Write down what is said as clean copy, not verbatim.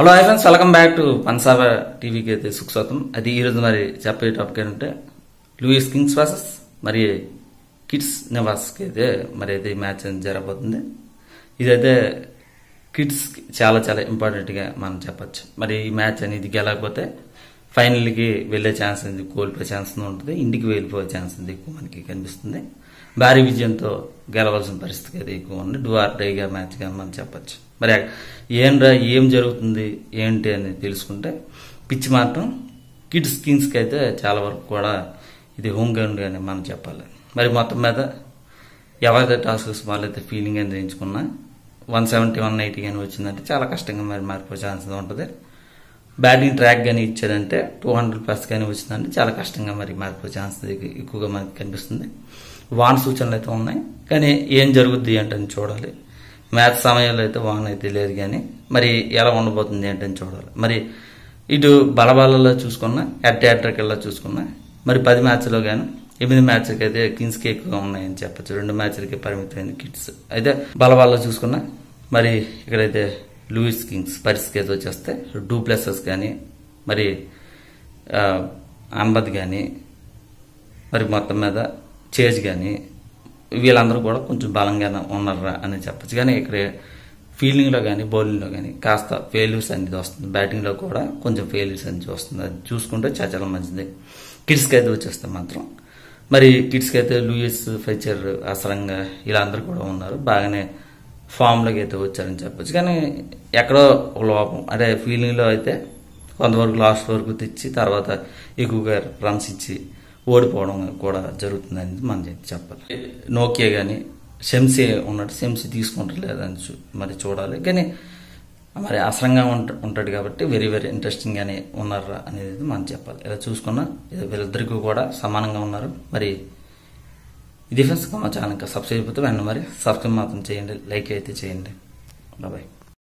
Hello hi friends, welcome back to పన్సాబా టీవీకి అయితే సుస్వాగతం. అది ఈరోజు మరి చెప్పే టాపిక్ ఏంటంటే లూయిస్ కింగ్స్ వర్సెస్ మరి కిడ్స్ నెవాస్కి అయితే మరి అయితే మ్యాచ్ జరగబోతుంది. ఇదైతే కిడ్స్ చాలా చాలా ఇంపార్టెంట్గా మనం చెప్పచ్చు. మరి ఈ మ్యాచ్ అనేది గెలకపోతే ఫైనల్కి వెళ్ళే ఛాన్స్ అనేది కోల్పోయే ఛాన్స్ ఉంటుంది, ఇంటికి వెళ్ళిపోయే ఛాన్స్ అనేది ఎక్కువ మనకి కనిపిస్తుంది. భారీ విజయంతో గెలవాల్సిన పరిస్థితి అయితే ఎక్కువ ఉంది. డూ ఆర్ డైగా మ్యాచ్గా మనం చెప్పచ్చు. మరి ఏం జరుగుతుంది ఏంటి అని తెలుసుకుంటే పిచ్ మాత్రం కిడ్స్ కింగ్స్కి అయితే చాలా వరకు కూడా ఇది హోమ్ గ్రౌండ్ అని మనం చెప్పాలి. మరి మొత్తం మీద ఎవరైతే టాస్క్స్ వాళ్ళైతే ఫీలింగ్ అని ఎంచుకున్నా 170, 180 కానీ వచ్చిందంటే చాలా కష్టంగా మరి మారిపోయే ఛాన్స్ ఉంటుంది. బ్యాటింగ్ ట్రాక్ కానీ ఇచ్చాడంటే 200+ కానీ వచ్చిందంటే చాలా కష్టంగా మరి మారిపోయే ఛాన్స్ ఎక్కువగా మనకి కనిపిస్తుంది. వాన్ సూచనలు అయితే ఉన్నాయి, కానీ ఏం జరుగుద్ది ఏంటని చూడాలి. మ్యాచ్ సమయంలో అయితే వాన్ అయితే లేదు, కానీ మరి ఎలా ఉండబోతుంది ఏంటని చూడాలి. మరి ఇటు బలబాలలో చూసుకున్నా, అట్లా చూసుకున్నా మరి 10 మ్యాచ్లో కానీ 8 మ్యాచ్లకి అయితే కింగ్స్కి ఎక్కువగా ఉన్నాయని చెప్పచ్చు. 2 మ్యాచ్లకి పరిమితమైన కిడ్స్ అయితే బలబాలలో చూసుకున్నా. మరి ఇక్కడైతే లూయిస్ కింగ్స్ పరిస్థితి అయితే వచ్చేస్తే డూ ప్లసెస్ కానీ మరి అన్బద్ కానీ మరి మొత్తం మీద చేజ్ కానీ వీళ్ళందరూ కూడా కొంచెం బలంగానే ఉన్నారా అని చెప్పచ్చు. కానీ ఇక్కడ ఫీల్డింగ్లో కానీ బౌలింగ్లో కానీ కాస్త ఫెయిల్యూర్స్ అనేది వస్తుంది. బ్యాటింగ్లో కూడా కొంచెం ఫెయిల్యూర్స్ అనేది వస్తుంది. అది చూసుకుంటే చాలా మంచిది. కిడ్స్కి అయితే వచ్చేస్తే మాత్రం మరి కిడ్స్కి అయితే లూయిస్, ఫెచర్, అసరంగా ఇలా అందరూ కూడా ఉన్నారు, బాగానే ఫామ్లోకి అయితే వచ్చారని చెప్పచ్చు. కానీ ఎక్కడో ఒక లోపం, అంటే ఫీల్డింగ్లో అయితే కొంతవరకు లాస్ట్ వరకు తెచ్చి తర్వాత ఎక్కువగా రన్స్ ఇచ్చి ఓడిపోవడం కూడా జరుగుతుందని మనం చెప్పాలి. నోకియా కానీ షెమ్సీ ఉన్నట్టు షెమ్సీ తీసుకుంటారు లేదని మరి చూడాలి. కానీ మరి అసరంగా ఉంటాడు కాబట్టి వెరీ వెరీ ఇంట్రెస్టింగ్గానే ఉన్నారా అనేది మనం చెప్పాలి. ఇలా చూసుకున్నా వీళ్ళిద్దరికీ కూడా సమానంగా ఉన్నారు. మరి ఇది ఫ్రెండ్స్, మా ఛానల్ సబ్స్క్రైబ్ అయిపోతే వెంటనే మరి సబ్స్క్రైబ్ మాత్రం చేయండి, లైక్ అయితే చేయండి. బాయ్.